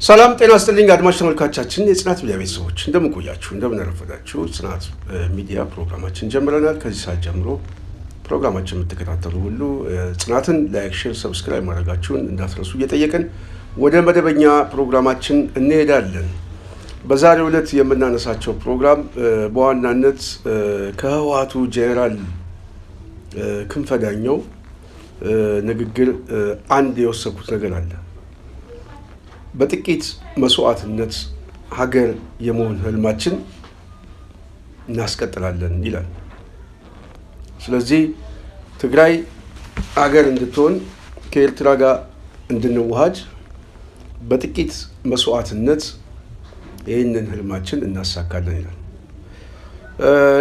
ሰላም ጤና ይስጥልኝ አድማጭ ተመልካቾቻችን የጽናት ሚዲያ ቤተሰቦች እንደምን ቆያችሁ እንደምን ረፈዳችሁ። ጽናት ሚዲያ ፕሮግራማችን ጀምረናል። ከዚህ ሰዓት ጀምሮ ፕሮግራማችን የምትከታተሉ ሁሉ ጽናትን ላይክ፣ ሼር፣ ሰብስክራይብ ማድረጋችሁን እንዳትረሱ እየጠየቅን ወደ መደበኛ ፕሮግራማችን እንሄዳለን። በዛሬው ዕለት የምናነሳቸው ፕሮግራም በዋናነት ከህወሓቱ ጄኔራል ክንፈ ዳኘው ንግግር አንድ የወሰድኩት ነገር አለ። በጥቂት መስዋዕትነት ሀገር የመሆን ህልማችን እናስቀጥላለን ይላል። ስለዚህ ትግራይ ሀገር እንድትሆን ከኤርትራ ጋር እንድንዋሃድ በጥቂት መስዋዕትነት ይህንን ህልማችን እናሳካለን ይላል።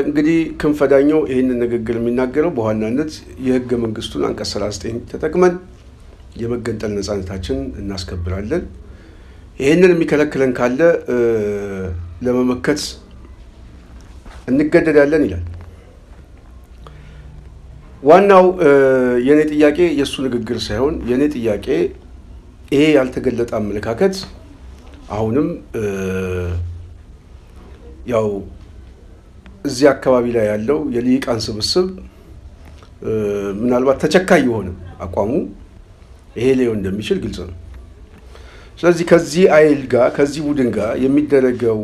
እንግዲህ ክንፈ ዳኘው ይህንን ንግግር የሚናገረው በዋናነት የህገ መንግስቱን አንቀጽ 39 ተጠቅመን የመገንጠል ነፃነታችን እናስከብራለን፣ ይህንን የሚከለክለን ካለ ለመመከት እንገደዳለን ይላል። ዋናው የኔ ጥያቄ የእሱ ንግግር ሳይሆን የኔ ጥያቄ ይሄ ያልተገለጠ አመለካከት አሁንም ያው እዚህ አካባቢ ላይ ያለው የልሂቃን ስብስብ ምናልባት ተቸካይ የሆነ አቋሙ ይሄ ሊሆን እንደሚችል ግልጽ ነው። ስለዚህ ከዚህ አይል ጋር ከዚህ ቡድን ጋር የሚደረገው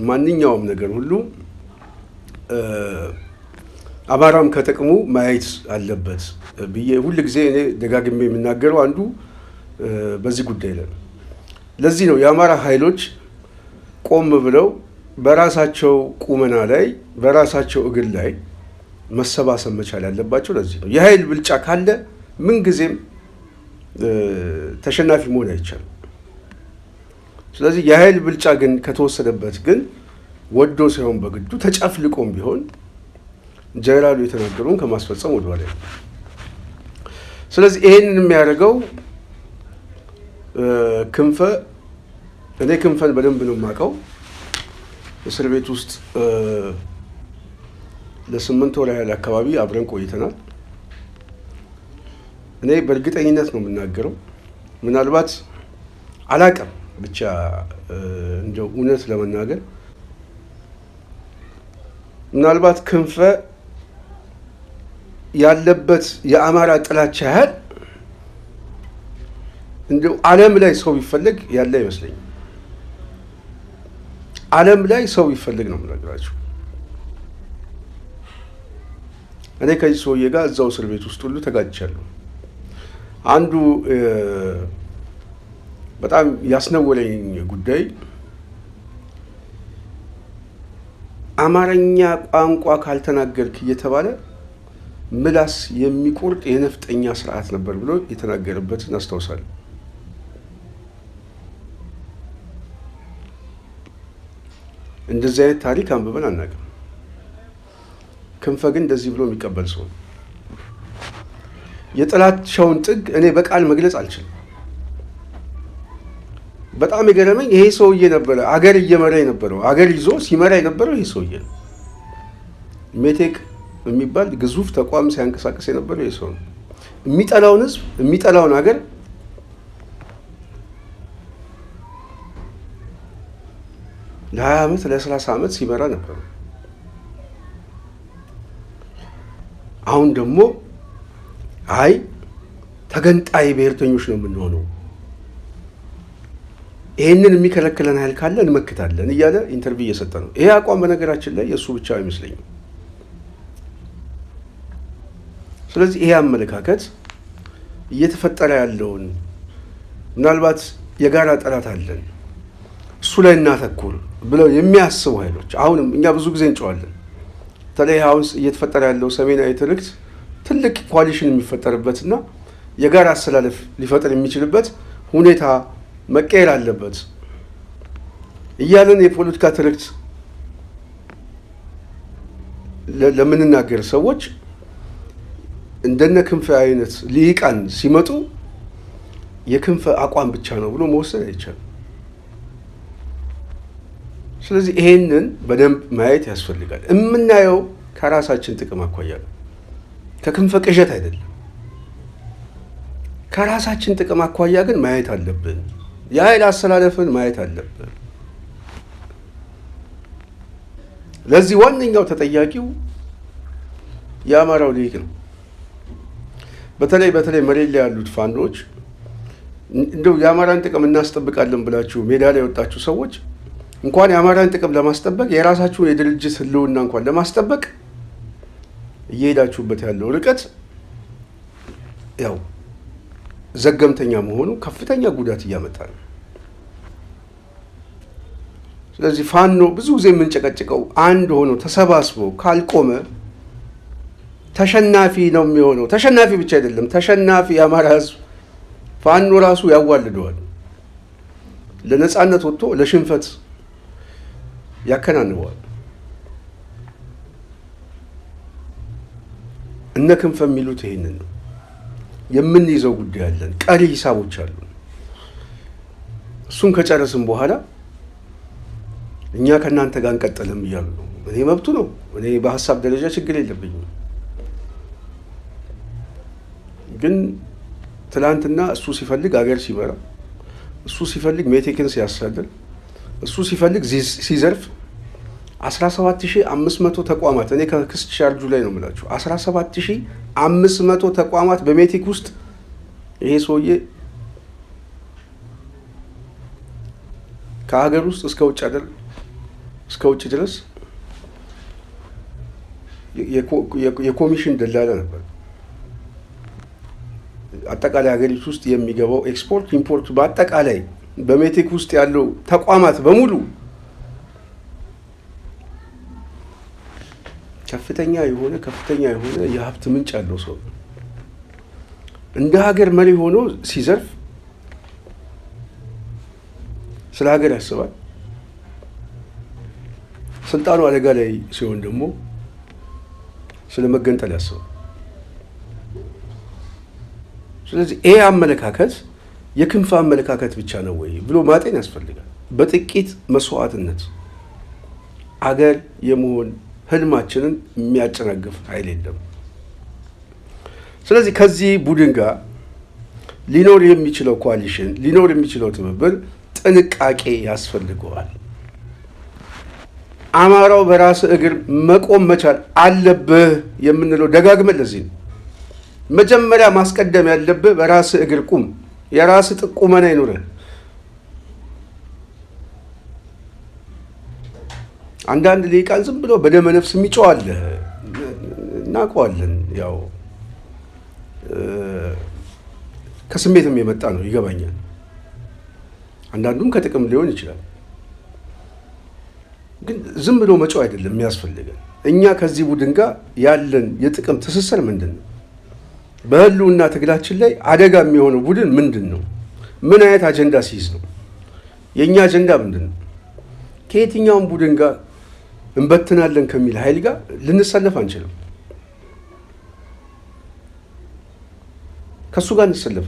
ማንኛውም ነገር ሁሉ አማራም ከጥቅሙ ማየት አለበት ብዬ ሁል ጊዜ እኔ ደጋግሜ የምናገረው አንዱ በዚህ ጉዳይ ላይ ነው። ለዚህ ነው የአማራ ኃይሎች ቆም ብለው በራሳቸው ቁመና ላይ በራሳቸው እግር ላይ መሰባሰብ መቻል ያለባቸው። ለዚህ ነው የኃይል ብልጫ ካለ ምንጊዜም ተሸናፊ መሆን አይቻልም። ስለዚህ የኃይል ብልጫ ግን ከተወሰደበት ግን ወዶ ሳይሆን በግዱ ተጨፍልቆም ቢሆን ጄኔራሉ የተናገሩን ከማስፈጸም ወደኋላ ነው። ስለዚህ ይሄንን የሚያደርገው ክንፈ እኔ ክንፈን በደንብ ነው የማውቀው። እስር ቤት ውስጥ ለ8 ወር ያህል አካባቢ አብረን ቆይተናል። እኔ በእርግጠኝነት ነው የምናገረው፣ ምናልባት አላቅም ብቻ እንደው እውነት ለመናገር ምናልባት ክንፈ ያለበት የአማራ ጥላቻ ያህል እንደው ዓለም ላይ ሰው ይፈልግ ያለ አይመስለኝም። ዓለም ላይ ሰው ይፈልግ ነው የምነግራችሁ። እኔ ከዚህ ሰውዬ ጋር እዛው እስር ቤት ውስጥ ሁሉ ተጋጭቻለሁ። አንዱ በጣም ያስነወረኝ ጉዳይ አማርኛ ቋንቋ ካልተናገርክ እየተባለ ምላስ የሚቆርጥ የነፍጠኛ ስርዓት ነበር ብሎ የተናገረበትን አስታውሳለሁ። እንደዚህ አይነት ታሪክ አንብበን አናውቅም። ክንፈ ግን እንደዚህ ብሎ የሚቀበል ሰው ነው። የጥላቻውን ጥግ እኔ በቃል መግለጽ አልችልም። በጣም የገረመኝ ይሄ ሰውዬ ነበረ አገር እየመራ የነበረው፣ አገር ይዞ ሲመራ የነበረው ይሄ ሰውዬ ነው። ሜቴክ የሚባል ግዙፍ ተቋም ሲያንቀሳቀስ የነበረው ይሄ ሰው ነው። የሚጠላውን ህዝብ የሚጠላውን ሀገር ለ20 ዓመት ለ30 ዓመት ሲመራ ነበር። አሁን ደግሞ አይ ተገንጣይ ብሔርተኞች ነው የምንሆነው፣ ይህንን የሚከለክለን ኃይል ካለ እንመክታለን እያለ ኢንተርቪው እየሰጠ ነው። ይሄ አቋም በነገራችን ላይ የእሱ ብቻ አይመስለኝም። ስለዚህ ይሄ አመለካከት እየተፈጠረ ያለውን ምናልባት የጋራ ጠላት አለን እሱ ላይ እናተኩር ብለው የሚያስቡ ኃይሎች አሁንም እኛ ብዙ ጊዜ እንጨዋለን። በተለይ አሁን እየተፈጠረ ያለው ሰሜናዊ ትርክት ትልቅ ኮአሊሽን የሚፈጠርበትና የጋራ አሰላለፍ ሊፈጠር የሚችልበት ሁኔታ መቀየር አለበት እያለን የፖለቲካ ትርክት ለምንናገር ሰዎች እንደነ ክንፈ አይነት ልሂቃን ሲመጡ የክንፈ አቋም ብቻ ነው ብሎ መወሰን አይቻልም። ስለዚህ ይሄንን በደንብ ማየት ያስፈልጋል። የምናየው ከራሳችን ጥቅም አኳያ ነው፣ ከክንፈ ቅዠት አይደለም። ከራሳችን ጥቅም አኳያ ግን ማየት አለብን የኃይል አሰላለፍን ማየት አለብን። ለዚህ ዋነኛው ተጠያቂው የአማራው ሊቅ ነው። በተለይ መሬት ላይ ያሉት ፋኖች እንደው የአማራን ጥቅም እናስጠብቃለን ብላችሁ ሜዳ ላይ የወጣችሁ ሰዎች እንኳን የአማራን ጥቅም ለማስጠበቅ የራሳችሁን የድርጅት ህልውና እንኳን ለማስጠበቅ እየሄዳችሁበት ያለው ርቀት ያው ዘገምተኛ መሆኑ ከፍተኛ ጉዳት እያመጣ ነው። ስለዚህ ፋኖ ብዙ ጊዜ የምንጨቀጭቀው አንድ ሆኖ ተሰባስቦ ካልቆመ ተሸናፊ ነው የሚሆነው። ተሸናፊ ብቻ አይደለም፣ ተሸናፊ የአማራ ህዝብ ፋኖ ራሱ ያዋልደዋል። ለነጻነት ወጥቶ ለሽንፈት ያከናንበዋል። እነ ክንፈ የሚሉት ይሄንን ነው። የምንይዘው ጉዳይ አለን፣ ቀሪ ሂሳቦች አሉ። እሱን ከጨረስን በኋላ እኛ ከእናንተ ጋር እንቀጥልም እያሉ ነው። እኔ መብቱ ነው። እኔ በሀሳብ ደረጃ ችግር የለብኝም። ግን ትላንትና እሱ ሲፈልግ አገር ሲመራ፣ እሱ ሲፈልግ ሜቴክን ሲያሳድር፣ እሱ ሲፈልግ ሲዘርፍ 17500 ተቋማት እኔ ከክስ ቻርጁ ላይ ነው የምላችሁ 17500 ተቋማት በሜቴክ ውስጥ ይሄ ሰውዬ ከሀገር ውስጥ እስከ ውጭ ድረስ የኮሚሽን ደላላ ነበር። አጠቃላይ ሀገሪቱ ውስጥ የሚገባው ኤክስፖርት ኢምፖርት በአጠቃላይ በሜቴክ ውስጥ ያለው ተቋማት በሙሉ ከፍተኛ የሆነ የሀብት ምንጭ ያለው ሰው እንደ ሀገር መሪ ሆኖ ሲዘርፍ ስለ ሀገር ያስባል። ስልጣኑ አደጋ ላይ ሲሆን ደግሞ ስለ መገንጠል ያስባል። ስለዚህ ይሄ አመለካከት የክንፈ አመለካከት ብቻ ነው ወይ ብሎ ማጤን ያስፈልጋል። በጥቂት መስዋዕትነት አገር የመሆን ህልማችንን የሚያጨናግፍ ኃይል የለም። ስለዚህ ከዚህ ቡድን ጋር ሊኖር የሚችለው ኮአሊሽን ሊኖር የሚችለው ትብብር ጥንቃቄ ያስፈልገዋል። አማራው በራስ እግር መቆም መቻል አለብህ የምንለው ደጋግመን ለዚህ ነው። መጀመሪያ ማስቀደም ያለብህ በራስ እግር ቁም። የራስ ጥቁመና ይኑርህ። አንዳንድ ሊቃን ዝም ብሎ በደመ ነፍስ የሚጮዋል እናውቀዋለን። ያው ከስሜትም የመጣ ነው ይገባኛል። አንዳንዱም ከጥቅም ሊሆን ይችላል። ግን ዝም ብሎ መጮህ አይደለም የሚያስፈልገን። እኛ ከዚህ ቡድን ጋር ያለን የጥቅም ትስስር ምንድን ነው? በህልውና ትግላችን ላይ አደጋ የሚሆነው ቡድን ምንድን ነው? ምን አይነት አጀንዳ ሲይዝ ነው? የእኛ አጀንዳ ምንድን ነው? ከየትኛውም ቡድን ጋር እንበትናለን ከሚል ኃይል ጋር ልንሰለፍ አንችልም። ከእሱ ጋር እንሰለፍ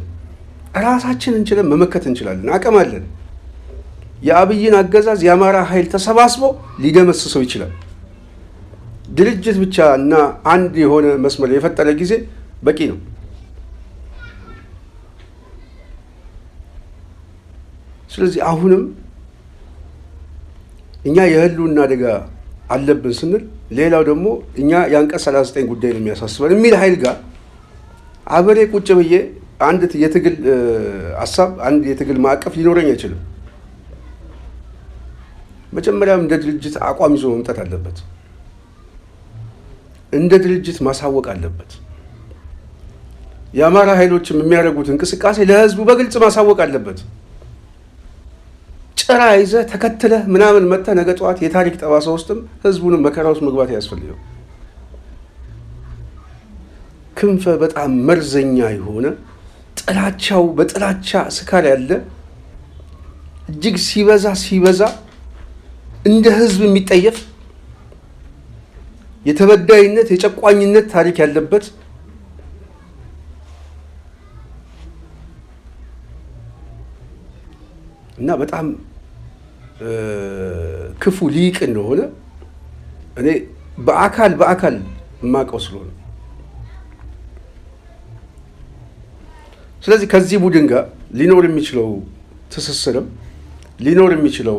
ራሳችን እንችለን መመከት እንችላለን። አቅም አለን። የአብይን አገዛዝ የአማራ ኃይል ተሰባስቦ ሊደመስሰው ይችላል። ድርጅት ብቻ እና አንድ የሆነ መስመር የፈጠረ ጊዜ በቂ ነው። ስለዚህ አሁንም እኛ የህልውና አደጋ አለብን ስንል ሌላው ደግሞ እኛ የአንቀጽ 39 ጉዳይ ነው የሚያሳስበን የሚል ኃይል ጋር አብሬ ቁጭ ብዬ አንድ የትግል ሀሳብ አንድ የትግል ማዕቀፍ ሊኖረኝ አይችልም። መጀመሪያም እንደ ድርጅት አቋም ይዞ መምጣት አለበት። እንደ ድርጅት ማሳወቅ አለበት። የአማራ ኃይሎችም የሚያደርጉት እንቅስቃሴ ለህዝቡ በግልጽ ማሳወቅ አለበት። ጭራ ይዘህ ተከትለህ ምናምን መጥተህ ነገ ጠዋት የታሪክ ጠባሳ ውስጥም ህዝቡንም መከራ ውስጥ መግባት ያስፈልገው። ክንፈ በጣም መርዘኛ የሆነ ጥላቻው በጥላቻ ስካር ያለ እጅግ ሲበዛ እንደ ህዝብ የሚጠየፍ የተበዳይነት የጨቋኝነት ታሪክ ያለበት እና በጣም ክፉ ሊቅ እንደሆነ እኔ በአካል የማውቀው ስለሆነ ስለዚህ ከዚህ ቡድን ጋር ሊኖር የሚችለው ትስስርም ሊኖር የሚችለው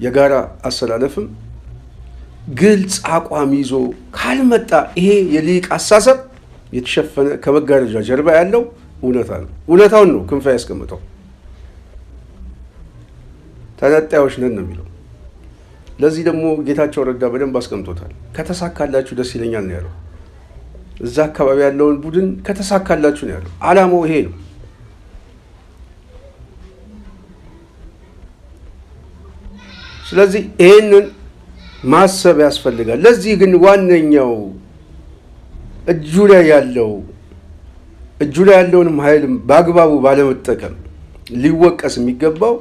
የጋራ አሰላለፍም ግልጽ አቋም ይዞ ካልመጣ ይሄ የሊቅ አሳሰብ የተሸፈነ ከመጋረጃ ጀርባ ያለው እውነታ ነው። እውነታውን ነው ክንፈ ያስቀምጠው። ተነጣዮች ነን ነው የሚለው። ለዚህ ደግሞ ጌታቸው ረዳ በደንብ አስቀምጦታል። ከተሳካላችሁ ደስ ይለኛል ነው ያለው። እዛ አካባቢ ያለውን ቡድን ከተሳካላችሁ ነው ያለው። ዓላማው ይሄ ነው። ስለዚህ ይህንን ማሰብ ያስፈልጋል። ለዚህ ግን ዋነኛው እጁ ላይ ያለውንም ኃይል በአግባቡ ባለመጠቀም ሊወቀስ የሚገባው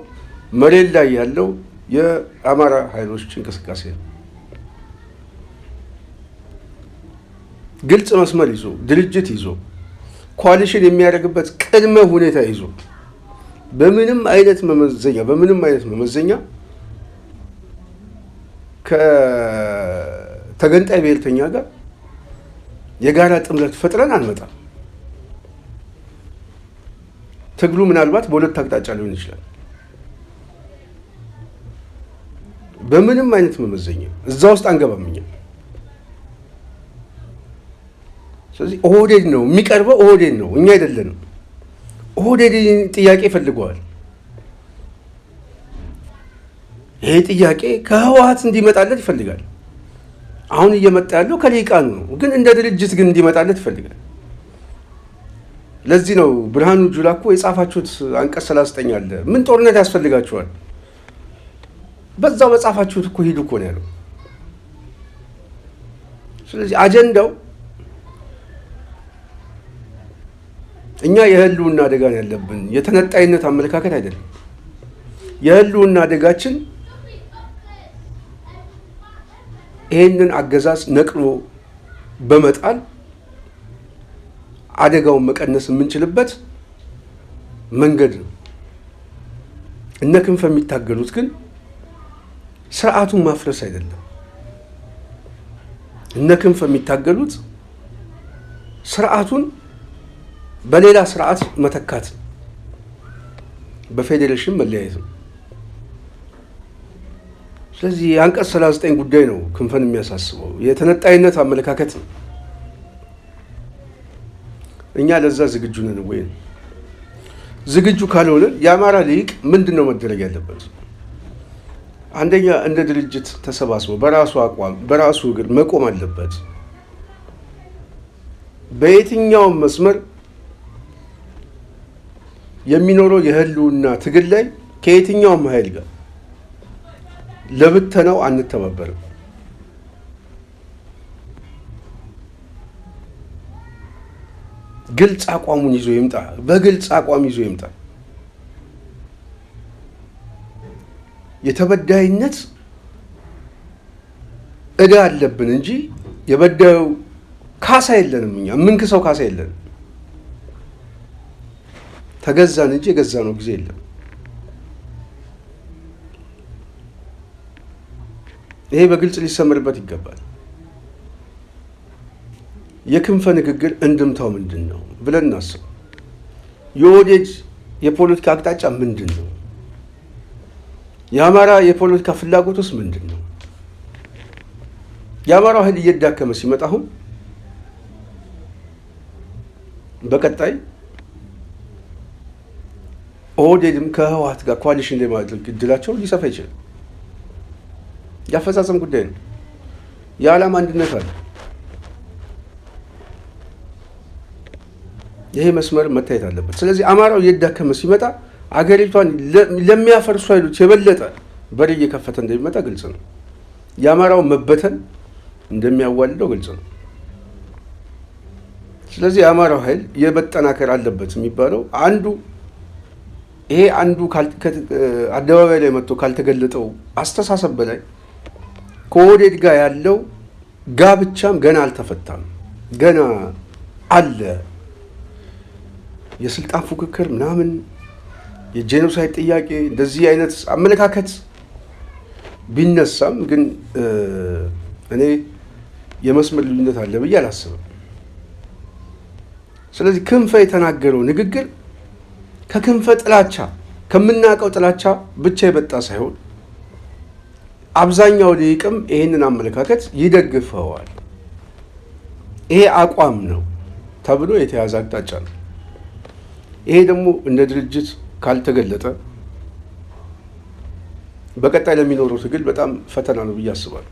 መሬት ላይ ያለው የአማራ ኃይሎች እንቅስቃሴ ነው። ግልጽ መስመር ይዞ ድርጅት ይዞ ኮአሊሽን የሚያደርግበት ቅድመ ሁኔታ ይዞ በምንም አይነት መመዘኛ ከተገንጣይ ብሔርተኛ ጋር የጋራ ጥምረት ፈጥረን አንመጣም። ትግሉ ምናልባት በሁለት አቅጣጫ ሊሆን ይችላል። በምንም አይነት መመዘኛ እዛ ውስጥ አንገባም እኛ። ስለዚህ ኦህዴድ ነው የሚቀርበው፣ ኦህዴድ ነው እኛ አይደለንም። ኦህዴድ ጥያቄ ፈልገዋል። ይሄ ጥያቄ ከህወሓት እንዲመጣለት ይፈልጋል። አሁን እየመጣ ያለው ከሊቃኑ ነው፣ ግን እንደ ድርጅት ግን እንዲመጣለት ይፈልጋል። ለዚህ ነው ብርሃኑ ጁላ እኮ የጻፋችሁት አንቀጽ 39 አለ። ምን ጦርነት ያስፈልጋችኋል? በዛው በጻፋችሁት እኮ ሂዱ እኮ ነው ያለው። ስለዚህ አጀንዳው እኛ የህልውና አደጋ ነው ያለብን፣ የተነጣይነት አመለካከት አይደለም። የህልውና አደጋችን ይህንን አገዛዝ ነቅሎ በመጣል አደጋውን መቀነስ የምንችልበት መንገድ ነው። እነ ክንፈ የሚታገሉት ግን ስርዓቱን ማፍረስ አይደለም። እነ ክንፈ የሚታገሉት ስርዓቱን በሌላ ስርዓት መተካት፣ በፌዴሬሽን መለያየት ነው። ስለዚህ የአንቀጽ 39 ጉዳይ ነው ክንፈን የሚያሳስበው፣ የተነጣይነት አመለካከት ነው። እኛ ለዛ ዝግጁ ነን ወይ? ዝግጁ ካልሆነ የአማራ ሊቅ ምንድን ነው መደረግ ያለበት? አንደኛ እንደ ድርጅት ተሰባስቦ በራሱ አቋም በራሱ እግር መቆም አለበት። በየትኛውም መስመር የሚኖረው የህልውና ትግል ላይ ከየትኛውም ኃይል ጋር ለብተናው አንተባበርም። ግልጽ አቋሙን ይዞ ይምጣ። በግልጽ አቋም ይዞ ይምጣ። የተበዳይነት ዕዳ አለብን እንጂ የበዳዩ ካሳ የለንም። እኛ የምንክሰው ካሳ የለንም። ተገዛን እንጂ የገዛነው ጊዜ የለም። ይሄ በግልጽ ሊሰመርበት ይገባል። የክንፈ ንግግር እንድምታው ምንድን ነው ብለን እናስብ። የኦህዴድ የፖለቲካ አቅጣጫ ምንድን ነው? የአማራ የፖለቲካ ፍላጎትስ ምንድን ነው? የአማራው ኃይል እየዳከመ ሲመጣ አሁን በቀጣይ ኦህዴድም ከህወሓት ጋር ኮአሊሽን ለማድረግ እድላቸው ሊሰፋ ይችላል። ያፈጻጸም ጉዳይ ነው። የዓላማ አንድነት አለ። ይሄ መስመር መታየት አለበት። ስለዚህ አማራው እየዳከመ ሲመጣ አገሪቷን ለሚያፈርሱ ኃይሎች የበለጠ በር እየከፈተ እንደሚመጣ ግልጽ ነው። የአማራው መበተን እንደሚያዋልደው ግልጽ ነው። ስለዚህ የአማራው ኃይል የመጠናከር አለበት የሚባለው አንዱ አደባባይ ላይ መጥቶ ካልተገለጠው አስተሳሰብ በላይ ከኦህዴድ ጋር ያለው ጋብቻም ገና አልተፈታም። ገና አለ የስልጣን ፉክክር ምናምን፣ የጄኖሳይድ ጥያቄ፣ እንደዚህ አይነት አመለካከት ቢነሳም ግን እኔ የመስመር ልዩነት አለ ብዬ አላስብም። ስለዚህ ክንፈ የተናገረው ንግግር ከክንፈ ጥላቻ ከምናውቀው ጥላቻ ብቻ የመጣ ሳይሆን አብዛኛው ሊቅም ይህንን አመለካከት ይደግፈዋል። ይሄ አቋም ነው ተብሎ የተያዘ አቅጣጫ ነው። ይሄ ደግሞ እንደ ድርጅት ካልተገለጠ በቀጣይ ለሚኖረው ትግል በጣም ፈተና ነው ብዬ አስባለሁ።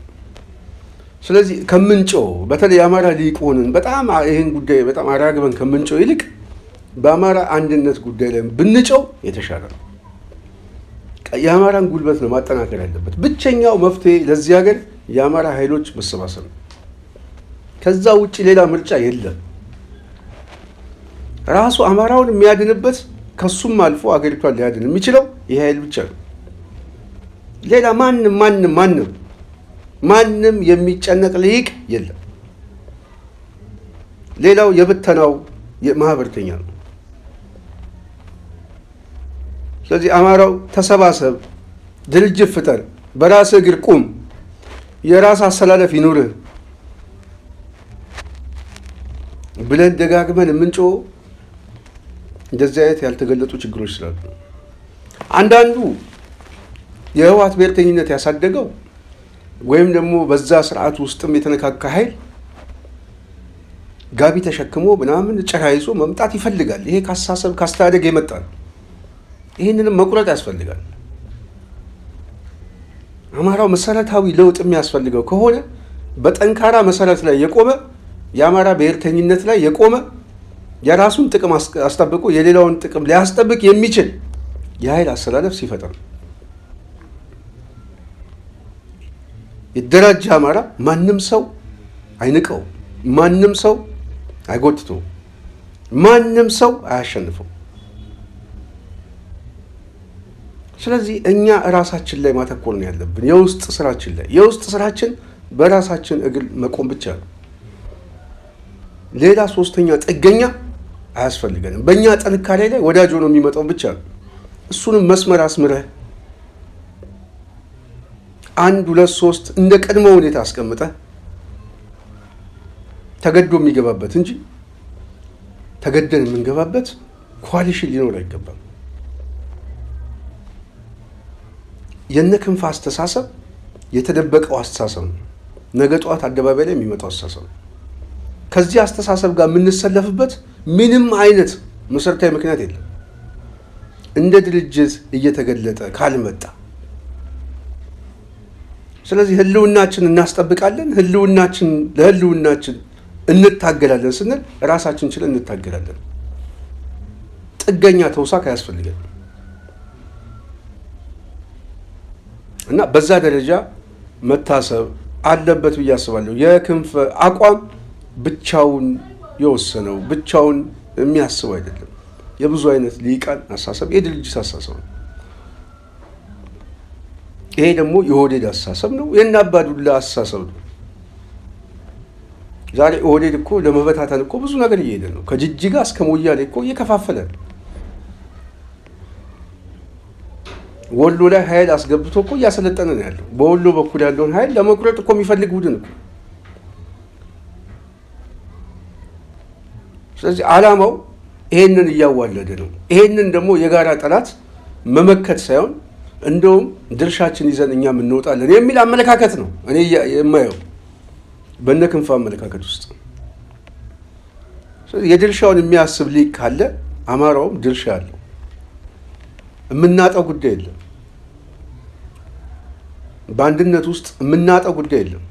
ስለዚህ ከምንጮው በተለይ የአማራ ሊቅ ሆነን በጣም ይህን ጉዳይ በጣም አራግበን ከምንጮው ይልቅ በአማራ አንድነት ጉዳይ ላይ ብንጮው የተሻለ ነው። የአማራን ጉልበት ነው ማጠናከር ያለበት። ብቸኛው መፍትሄ ለዚህ ሀገር የአማራ ኃይሎች መሰባሰብ ነው። ከዛ ውጭ ሌላ ምርጫ የለም። ራሱ አማራውን የሚያድንበት ከሱም አልፎ አገሪቷን ሊያድን የሚችለው ይህ ኃይል ብቻ ነው። ሌላ ማንም የሚጨነቅ ሊቅ የለም። ሌላው የብተናው ማህበርተኛ ነው። ስለዚህ አማራው ተሰባሰብ፣ ድርጅት ፍጠር፣ በራስህ እግር ቁም፣ የራስ አሰላለፍ ይኑርህ ብለን ደጋግመን የምንጮህ እንደዚህ አይነት ያልተገለጡ ችግሮች ስላሉ አንዳንዱ የህወሓት ብሔርተኝነት ያሳደገው ወይም ደግሞ በዛ ስርዓት ውስጥም የተነካካ ኃይል ጋቢ ተሸክሞ ምናምን ጭራ ይዞ መምጣት ይፈልጋል። ይሄ ካስተሳሰብ ካስተዳደግ የመጣ ነው። ይህንንም መቁረጥ ያስፈልጋል። አማራው መሰረታዊ ለውጥ የሚያስፈልገው ከሆነ በጠንካራ መሰረት ላይ የቆመ የአማራ ብሔርተኝነት ላይ የቆመ የራሱን ጥቅም አስጠብቆ የሌላውን ጥቅም ሊያስጠብቅ የሚችል የኃይል አሰላለፍ ሲፈጠር የደራጀ አማራ ማንም ሰው አይንቀው፣ ማንም ሰው አይጎትቶ፣ ማንም ሰው አያሸንፈው። ስለዚህ እኛ ራሳችን ላይ ማተኮር ነው ያለብን፣ የውስጥ ስራችን ላይ። የውስጥ ስራችን በራሳችን እግር መቆም ብቻ ነው። ሌላ ሶስተኛ ጥገኛ አያስፈልገንም። በእኛ ጥንካሬ ላይ ወዳጅ ሆኖ የሚመጣው ብቻ ነው። እሱንም መስመር አስምረህ 1 2 3 እንደ ቅድመ ሁኔታ አስቀምጠህ ተገዶ የሚገባበት እንጂ ተገደን የምንገባበት ኮአሊሽን ሊኖር አይገባም። የነ ክንፍ አስተሳሰብ የተደበቀው አስተሳሰብ ነው። ነገ ጠዋት አደባባይ ላይ የሚመጣው አስተሳሰብ ነው። ከዚህ አስተሳሰብ ጋር የምንሰለፍበት ምንም አይነት መሰረታዊ ምክንያት የለም። እንደ ድርጅት እየተገለጠ ካልመጣ ስለዚህ ህልውናችን እናስጠብቃለን፣ ለህልውናችን እንታገላለን ስንል ራሳችን ችለን እንታገላለን። ጥገኛ ተውሳክ አያስፈልገን እና በዛ ደረጃ መታሰብ አለበት ብዬ አስባለሁ። የክንፍ አቋም ብቻውን የወሰነው ብቻውን የሚያስበው አይደለም። የብዙ አይነት ሊቃን አስተሳሰብ የድርጅት አስተሳሰብ ነው። ይሄ ደግሞ የኦህዴድ አስተሳሰብ ነው፣ የእነ አባዱላ አስተሳሰብ ነው። ዛሬ ኦህዴድ እኮ ለመበታተን እኮ ብዙ ነገር እየሄደ ነው። ከጅጅጋ እስከ ሞያሌ እኮ እየከፋፈለ ነው። ወሎ ላይ ኃይል አስገብቶ እኮ እያሰለጠነ ነው ያለው። በወሎ በኩል ያለውን ኃይል ለመቁረጥ እኮ የሚፈልግ ቡድን እኮ። ስለዚህ ዓላማው ይሄንን እያዋለደ ነው። ይሄንን ደግሞ የጋራ ጠላት መመከት ሳይሆን እንደውም ድርሻችን ይዘን እኛም እንወጣለን የሚል አመለካከት ነው እኔ የማየው በእነ ክንፍ አመለካከት ውስጥ። ስለዚህ የድርሻውን የሚያስብ ሊቅ ካለ አማራውም ድርሻ አለው። የምናጣው ጉዳይ የለም። በአንድነት ውስጥ የምናጣው ጉዳይ የለም።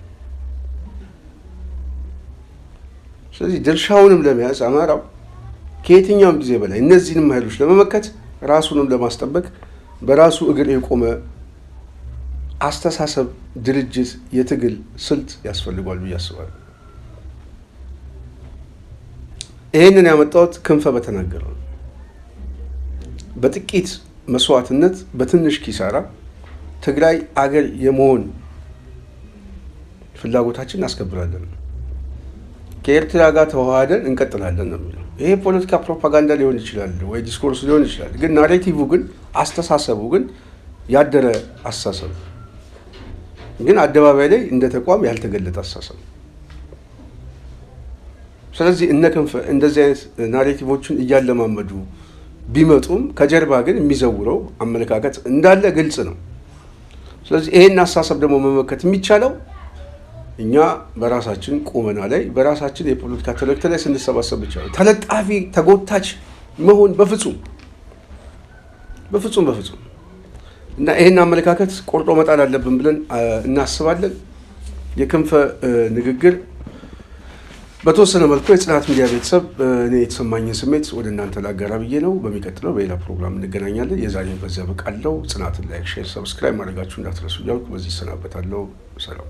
ስለዚህ ድርሻውንም ለመያዝ አማራው ከየትኛውም ጊዜ በላይ እነዚህንም ኃይሎች ለመመከት ራሱንም ለማስጠበቅ በራሱ እግር የቆመ አስተሳሰብ፣ ድርጅት፣ የትግል ስልት ያስፈልጓል ብዬ አስባለሁ። ይህንን ያመጣሁት ክንፈ በተናገረው በጥቂት መስዋዕትነት በትንሽ ኪሳራ ትግራይ አገር የመሆን ፍላጎታችን እናስከብራለን፣ ከኤርትራ ጋር ተዋህደን እንቀጥላለን ነው የሚለው። ይሄ ፖለቲካ ፕሮፓጋንዳ ሊሆን ይችላል ወይ ዲስኮርስ ሊሆን ይችላል። ግን ናሬቲቭ ግን አስተሳሰቡ ግን ያደረ አስተሳሰብ ግን አደባባይ ላይ እንደ ተቋም ያልተገለጠ አስተሳሰብ። ስለዚህ እነ ክንፈ እንደዚህ አይነት ናሬቲቮችን እያለማመዱ ቢመጡም ከጀርባ ግን የሚዘውረው አመለካከት እንዳለ ግልጽ ነው። ስለዚህ ይሄን አስተሳሰብ ደግሞ መመከት የሚቻለው እኛ በራሳችን ቁመና ላይ በራሳችን የፖለቲካ ትርክት ላይ ስንሰባሰብ ብቻ ነው። ተለጣፊ ተጎታች መሆን በፍጹም እና ይሄን አመለካከት ቆርጦ መጣል አለብን ብለን እናስባለን። የክንፈ ንግግር በተወሰነ መልኩ የጽናት ሚዲያ ቤተሰብ እኔ የተሰማኝን ስሜት ወደ እናንተ ላጋራ ብዬ ነው። በሚቀጥለው በሌላ ፕሮግራም እንገናኛለን። የዛሬውን በዚያ በቃለው። ጽናትን ላይክ፣ ሼር፣ ሰብስክራይብ ማድረጋችሁ እንዳትረሱ እያልኩ በዚህ እሰናበታለሁ። ሰላም።